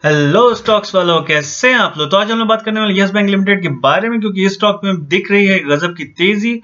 Hello stocks वालों, कैसे हैं आप लोग। तो आज हम लोग बात करने वाले यस बैंक लिमिटेड के बारे में, क्योंकि इस स्टॉक में दिख रही है गजब की तेजी।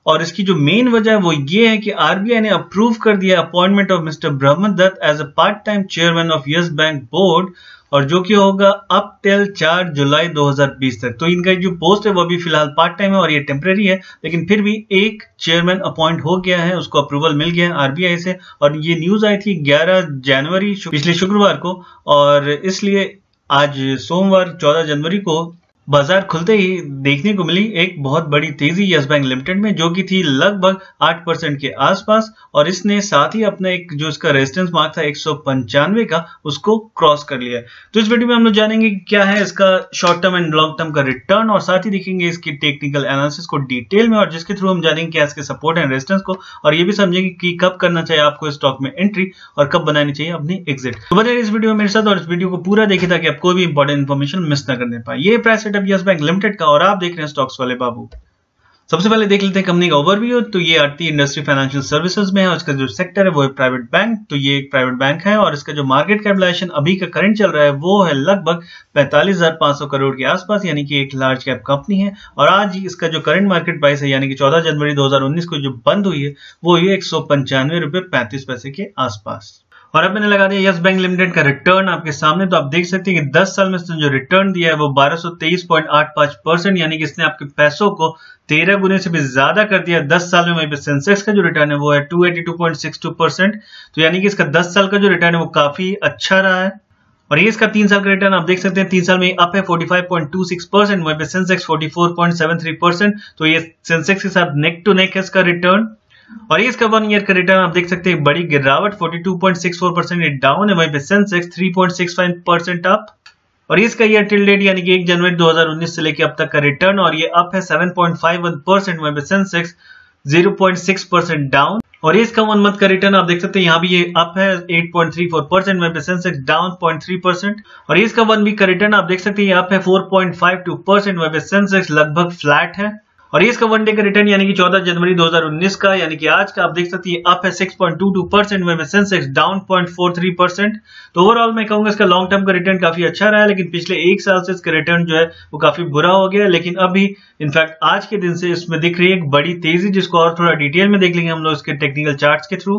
और इसकी जो मेन वजह है वो ये है कि आरबीआई ने अप्रूव कर दिया appointment of mister Brahmdatt as a part time chairman of Yes Bank board, और जो कि होगा अप टिल 4 जुलाई 2020 तक। तो इनका जो पोस्ट है वो भी फिलहाल पार्ट टाइम है और ये टेम्परेरी है, लेकिन फिर भी एक चेयरमैन अपॉइंट हो गया है, उसको अप्रूवल मिल गया है आरबीआई से। और ये न्यूज आई थी 11 जनवरी पिछले शुक्रवार को, और इसलिए आज सोमवार 14 जनवरी को बाजार खुलते ही देखने को मिली एक बहुत बड़ी तेजी यस बैंक लिमिटेड में, जो कि थी लगभग 8% के आसपास। और इसने साथ ही अपना एक जो इसका रेजिस्टेंस मार्क था 195 का, उसको क्रॉस कर लिया है। तो इस वीडियो में हम लोग जानेंगे कि क्या है इसका short term and long term का रिटर्न, और साथ ही देखेंगे इसकी टेक्निकल एनालिसिस को डिटेल में, और जिसके थ्रू हम जानेंगे क्या इसके सपोर्ट एंड रेजिस्टेंस को, और ये भी समझेंगे कि कब करना चाहिए आपको स्टॉक में एंट्री और कब बनानी चाहिए अपनी एग्जिट। तो बने इस वीडियो में मेरे साथ और इस वीडियो को पूरा देखें ताकि आप कोई भी इंपॉर्टेंट इन्फॉर्मेशन मिस ना करने पाए। ये प्राइस यस बैंक लिमिटेड का, और आप देख रहे हैं स्टॉक्स वाले बाबू। सबसे पहले देख लेते हैं कंपनी का ओवरव्यू। तो ये आती है इंडस्ट्री फाइनेंशियल सर्विसेज में है, और इसका जो सेक्टर है वो है प्राइवेट बैंक। तो ये एक प्राइवेट बैंक है, और इसका जो मार्केट कैपिटलाइजेशन अभी का करंट चल रहा है वो है लगभग 45,500 करोड़ के आसपास, यानी कि एक लार्ज कैप कंपनी है। और आज इसका जो करंट मार्केट प्राइस है, यानी कि 14 जनवरी 2019 को जो बंद हुई है, वो हुई 195 रुपए 35 पैसे के आसपास। और अब मैंने लगा दिया यस बैंक लिमिटेड का रिटर्न आपके सामने। तो आप देख सकते हैं कि 10 साल में इसने जो रिटर्न दिया है वो 1223.85%, यानी कि इसने आपके पैसों को 13 गुने से भी ज्यादा कर दिया 10 साल में। वहीं पे सेंसेक्स का जो रिटर्न है वो है 282.62%। तो यानी कि इसका 10 साल का जो रिटर्न है वो काफी अच्छा रहा है। और ये इसका 3 साल का रिटर्न आप देख सकते हैं, 3 साल में अप है 45.26%, वहीं पे सेंसेक्स 44.73%। तो ये सेंसेक्स के साथ नेक टू नेक है इसका रिटर्न। और ये इसका 1 ईयर का रिटर्न आप देख सकते हैं, बड़ी गिरावट 42.64%, ये डाउन है। वहीं पे सेंसेक्स 3.65% अप। और इसका ईयर टिल डेट यानी कि 1 जनवरी 2019 से लेकर अब तक का रिटर्न, और ये अप है 7.51%, वहीं पे सेंसेक्स 0.6% डाउन। और इसका 1 मंथ का रिटर्न आप देख सकते हैं, यहाँ भी ये अप है 8.34%, वहीं पे सेंसेक्स डाउन 0.3%। और इसका 1 वीक का रिटर्न आप देख सकते हैं, ये अप है 4.52%, वहीं पे सेंसेक्स लगभग फ्लैट है। और इसका 1 डे का रिटर्न यानी कि 14 जनवरी 2019 का, यानी कि आज का, आप देख सकते हैं अप है 6.22%, में सेंसेक्स डाउन 0.43%। तो ओवरऑल मैं कहूंगा इसका लॉन्ग टर्म का रिटर्न काफी अच्छा रहा है, लेकिन पिछले 1 साल से इसका रिटर्न जो है वो काफी बुरा हो गया है। लेकिन अभी इनफैक्ट आज के दिन से इसमें दिख रही है एक बड़ी तेजी, जिसको और थोड़ा डिटेल में देख लेंगे हम लोग इसके टेक्निकल चार्ट्स के थ्रू।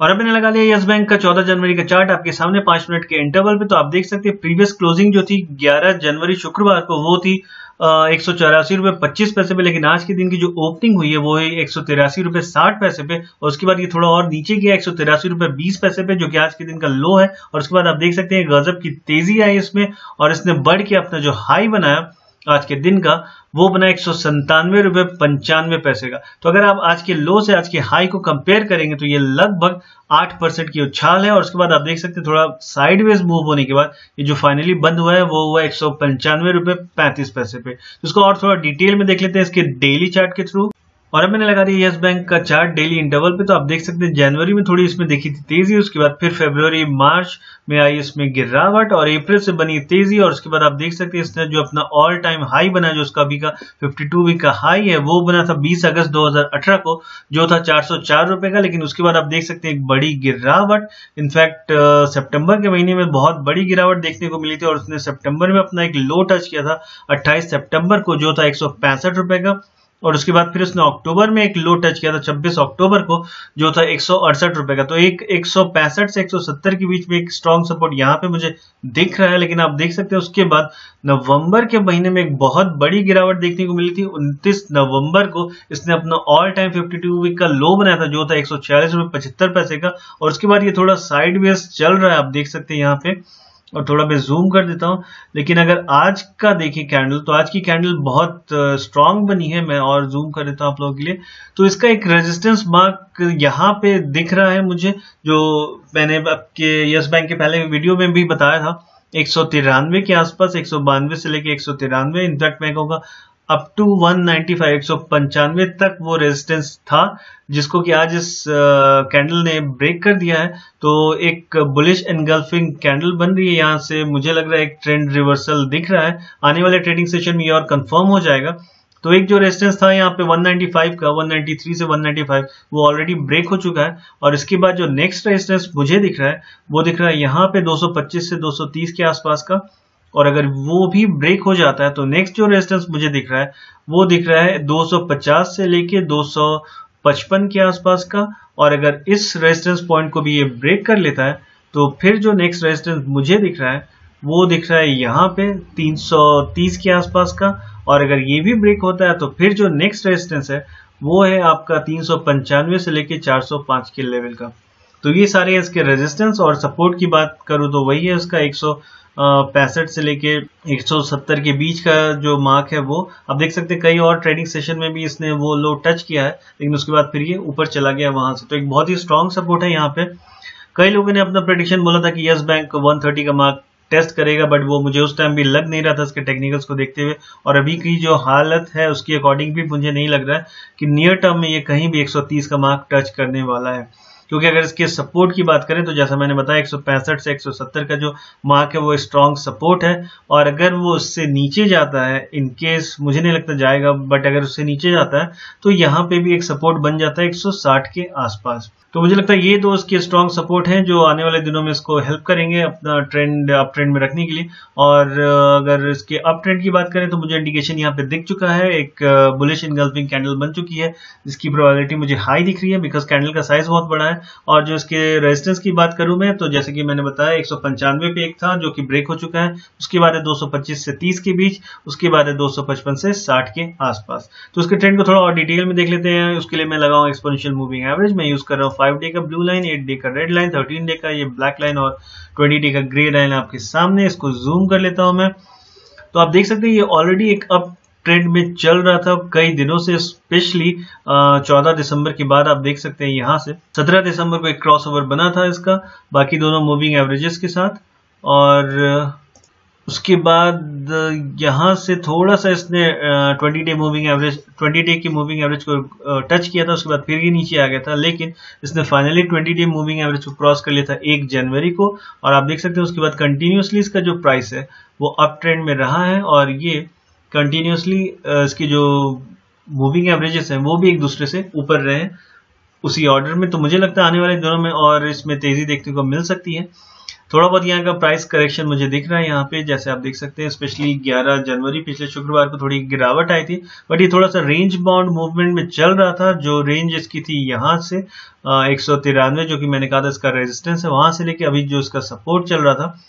और अब मैंने लगा लिया यस बैंक का 14 जनवरी का चार्ट आपके सामने 5 मिनट के इंटरवल पे। तो आप देख सकते हैं प्रीवियस क्लोजिंग जो थी 11 जनवरी शुक्रवार को, वो थी 184 रुपए 25 पैसे पे, लेकिन आज के दिन की जो ओपनिंग हुई है वो है 183 रुपए 60 पैसे पे। और उसके बाद ये थोड़ा और नीचे गया 183 रुपए 20 पैसे पे, जो कि आज के दिन का लो है। और उसके बाद आप देख सकते हैं गजब की तेजी आई इसमें, और इसने बढ़ के अपना जो हाई बनाया आज के दिन का, वो बना 197 रुपए 95 पैसे का। तो अगर आप आज के लो से आज के हाई को कंपेयर करेंगे तो ये लगभग 8% की उछाल है। और उसके बाद आप देख सकते हैं थोड़ा साइडवेज मूव होने के बाद ये जो फाइनली बंद हुआ है वो हुआ 195 रुपए 35 पैसे पे। तो इसको और थोड़ा डिटेल में देख लेते हैं इसके डेली चार्ट के थ्रू। और अब मैंने लगा दिया यस बैंक का चार्ट डेली इंटरवल पे। तो आप देख सकते हैं जनवरी में थोड़ी इसमें देखी थी तेजी, उसके बाद फिर फरवरी मार्च में आई इसमें गिरावट, और अप्रैल से बनी तेजी। और उसके बाद आप देख सकते हैं इसने जो अपना ऑल टाइम हाई बना, जो उसका अभी का 52 वीक का हाई है, वो बना था 20 अगस्त 2018 को, जो था 404 रुपए का। लेकिन उसके बाद आप देख सकते हैं एक बड़ी गिरावट, इनफैक्ट सितंबर के महीने में बहुत बड़ी गिरावट देखने को मिली थी। और उसने सितंबर में अपना एक लो टच किया था 28 सितंबर को, जो था 165 रुपए का। और उसके बाद फिर उसने अक्टूबर में एक लो टच किया था 26 अक्टूबर को, जो था 168 रुपए का। तो एक 165 से 170 के बीच में एक स्ट्रॉन्ग सपोर्ट यहाँ पे मुझे दिख रहा है। लेकिन आप देख सकते हैं उसके बाद नवंबर के महीने में एक बहुत बड़ी गिरावट देखने को मिली थी। 29 नवंबर को इसने अपना ऑल टाइम 52 वीक का लो बनाया था, जो था 146 रुपए 75 पैसे का। और उसके बाद ये थोड़ा साइडवेज चल रहा है, आप देख सकते हैं यहाँ पे। और थोड़ा मैं जूम कर देता हूं, लेकिन अगर आज का देखें कैंडल, तो आज की कैंडल बहुत स्ट्रांग बनी है। मैं और जूम कर देता हूं आप लोगों के लिए। तो इसका एक रेजिस्टेंस मार्क यहाँ पे दिख रहा है मुझे, जो मैंने आपके यस बैंक के पहले वीडियो में भी बताया था, 193 के आसपास, 192 से लेके 193, इनफैक्ट मैं कहूँगा अप टू 195 195 तक वो रेजिस्टेंस था, जिसको कि आज इस कैंडल ने ब्रेक कर दिया है। तो एक बुलिश एनगल्फिंग कैंडल बन रही है यहाँ से। मुझे लग रहा है एक ट्रेंड रिवर्सल दिख रहा है। आने वाले ट्रेडिंग सेशन में ये और कंफर्म हो जाएगा। तो एक जो रेजिस्टेंस था यहाँ पे 195 का, 193 से 195, वो ऑलरेडी ब्रेक हो चुका है। और इसके बाद जो नेक्स्ट रेजिस्टेंस मुझे दिख रहा है वो दिख रहा है यहाँ पे 225 से 230 के आसपास का। और अगर वो भी ब्रेक हो जाता है तो नेक्स्ट जो रेजिस्टेंस मुझे दिख रहा है वो दिख रहा है 250 से लेके 255 के आसपास का। और अगर इस रेजिस्टेंस पॉइंट को भी ये ब्रेक कर लेता है तो फिर जो नेक्स्ट रेजिस्टेंस मुझे दिख रहा है वो दिख रहा है यहाँ पे 330 के आसपास का। और अगर ये भी ब्रेक होता है तो फिर जो नेक्स्ट रेजिस्टेंस है वो है आपका 395 से लेके 405 के लेवल का। तो ये सारे इसके रेजिस्टेंस। और सपोर्ट की बात करूँ तो वही है इसका 165 से लेके 170 के बीच का जो मार्क है वो आप देख सकते हैं। कई और ट्रेडिंग सेशन में भी इसने वो लो टच किया है, लेकिन उसके बाद फिर ये ऊपर चला गया वहां से। तो एक बहुत ही स्ट्रॉन्ग सपोर्ट है यहाँ पे। कई लोगों ने अपना प्रेडिक्शन बोला था कि यस बैंक 130 का मार्क टेस्ट करेगा, बट वो मुझे उस टाइम भी लग नहीं रहा था इसके टेक्निकल्स को देखते हुए। और अभी की जो हालत है उसके अकॉर्डिंग भी मुझे नहीं लग रहा है कि नियर टर्म में ये कहीं भी 130 का मार्क टच करने वाला है। क्योंकि अगर इसके सपोर्ट की बात करें तो जैसा मैंने बताया 165 से 170 का जो मार्क है वो स्ट्रॉन्ग सपोर्ट है। और अगर वो उससे नीचे जाता है, इन केस मुझे नहीं लगता जाएगा, बट अगर उससे नीचे जाता है तो यहाँ पे भी एक सपोर्ट बन जाता है 160 के आसपास। तो मुझे लगता है ये दो इसके स्ट्रॉन्ग सपोर्ट हैं जो आने वाले दिनों में इसको हेल्प करेंगे अपना ट्रेंड अप ट्रेंड में रखने के लिए। और अगर इसके अप ट्रेंड की बात करें तो मुझे इंडिकेशन यहाँ पे दिख चुका है, एक बुलिश इनगल्फिंग कैंडल बन चुकी है जिसकी प्रोबेबिलिटी मुझे हाई दिख रही है बिकॉज कैंडल का साइज बहुत बड़ा है। और जो इसके रेजिस्टेंस की बात करूं मैं तो जैसे कि मैंने बताया 195 पे एक था जो कि ब्रेक हो चुका है, उसके बाद है 225 से 30 के बीच, उसके बाद है 255 से 60 के आसपास। तो उसके ट्रेंड को थोड़ा और डिटेल में देख लेते हैं। उसके लिए मैं लगाऊं एक्सपोनेंशियल मूविंग एवरेज। मैं यूज कर रहा हूँ 5 डे का ब्लू लाइन, 8 डे का रेड लाइन, 13 डे का ये ब्लैक लाइन और 20 डे का ग्रे लाइन आपके सामने। इसको जूम कर लेता हूं मैं। तो आप देख सकते हैं ये ऑलरेडी एक अप ट्रेंड में चल रहा था कई दिनों से, स्पेशली 14 दिसंबर के बाद। आप देख सकते हैं यहाँ से 17 दिसंबर को एक क्रॉसओवर बना था इसका बाकी दोनों मूविंग एवरेजेस के साथ। और उसके बाद यहाँ से थोड़ा सा इसने 20 डे मूविंग एवरेज, 20 डे की मूविंग एवरेज को टच किया था, उसके बाद फिर ये नीचे आ गया था। लेकिन इसने फाइनली 20 डे मूविंग एवरेज को क्रॉस कर लिया था 1 जनवरी को। और आप देख सकते हैं उसके बाद कंटिन्यूसली इसका जो प्राइस है वो अप ट्रेंड में रहा है। और ये कंटिन्यूसली इसकी जो मूविंग एवरेजेस हैं वो भी एक दूसरे से ऊपर रहे उसी ऑर्डर में। तो मुझे लगता है आने वाले दिनों में और इसमें तेजी देखने को मिल सकती है। थोड़ा बहुत यहाँ का प्राइस करेक्शन मुझे दिख रहा है यहाँ पे, जैसे आप देख सकते हैं स्पेशली 11 जनवरी पिछले शुक्रवार को थोड़ी गिरावट आई थी, बट ये थोड़ा सा रेंज बाउंड मूवमेंट में चल रहा था। जो रेंज इसकी थी यहाँ से 193 जो कि मैंने कहा था इसका रेजिस्टेंस है, वहां से लेके अभी जो इसका सपोर्ट चल रहा था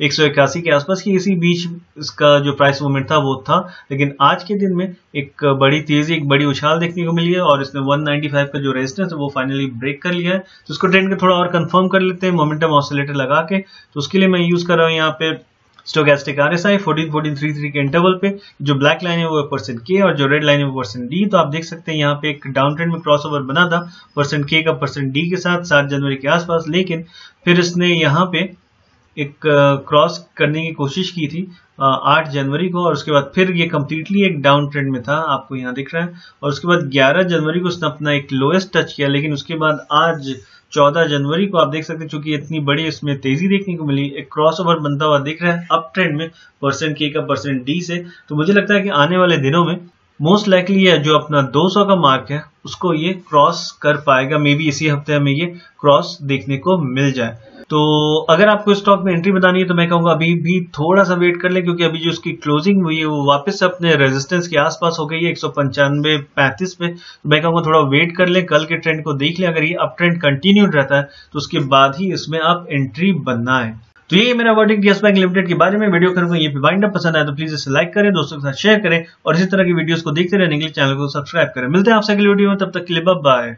181 के आसपास की, इसी बीच इसका जो प्राइस मूवमेंट था वो था। लेकिन आज के दिन में एक बड़ी तेजी, एक बड़ी उछाल देखने को मिली है और इसने 195 का जो रेजिस्टेंस है वो फाइनली ब्रेक कर लिया है। तो इसको ट्रेंड को थोड़ा और कंफर्म कर लेते हैं मोमेंटम ऑसिलेटर लगा के। तो उसके लिए मैं यूज कर रहा हूँ यहाँ पे स्टोकेस्टिक RSI 14-14-33 के इंटरवल पे। जो ब्लैक लाइन है वो %K और जो रेड लाइन है वो %D। तो आप देख सकते हैं यहाँ पे एक डाउन ट्रेंड में क्रॉसओवर बना था %K का %D के साथ 7 जनवरी के आसपास। लेकिन फिर इसने यहाँ पे एक क्रॉस करने की कोशिश की थी 8 जनवरी को और उसके बाद फिर ये कंप्लीटली एक डाउन ट्रेंड में था, आपको यहाँ दिख रहा है। और उसके बाद 11 जनवरी को उसने अपना एक लोएस्ट टच किया। लेकिन उसके बाद आज 14 जनवरी को आप देख सकते हैं चूंकि इतनी बड़ी इसमें तेजी देखने को मिली, एक क्रॉसओवर बनता हुआ दिख रहा है अप ट्रेंड में %K का %D से। तो मुझे लगता है कि आने वाले दिनों में मोस्ट लाइकली है जो अपना 200 का मार्क है उसको ये क्रॉस कर पाएगा। मे बी इसी हफ्ते हमें ये क्रॉस देखने को मिल जाए। तो अगर आपको स्टॉक में एंट्री बतानी है तो मैं कहूँगा अभी भी थोड़ा सा वेट कर ले, क्योंकि अभी जो उसकी क्लोजिंग हुई है वो वापस से अपने रेजिस्टेंस के आसपास हो गई है 195-35 पे। तो मैं कहूँगा थोड़ा वेट कर ले, कल के ट्रेंड को देख ले। अगर ये अप ट्रेंड कंटिन्यूड रहता है तो उसके बाद ही इसमें आप एंट्री बनना है। तो ये मेरा वर्डिक्ट यस बैंक लिमिटेड के बारे में। वीडियो करूंगा ये पे वाइंड अप पसंद आए तो प्लीज इसे लाइक करें, दोस्तों के साथ शेयर करें और इसी तरह की वीडियोस को देखते रहने के लिए चैनल को सब्सक्राइब करें। मिलते हैं आपसे अगली वीडियो में, तब तक के लिए बाय बाय।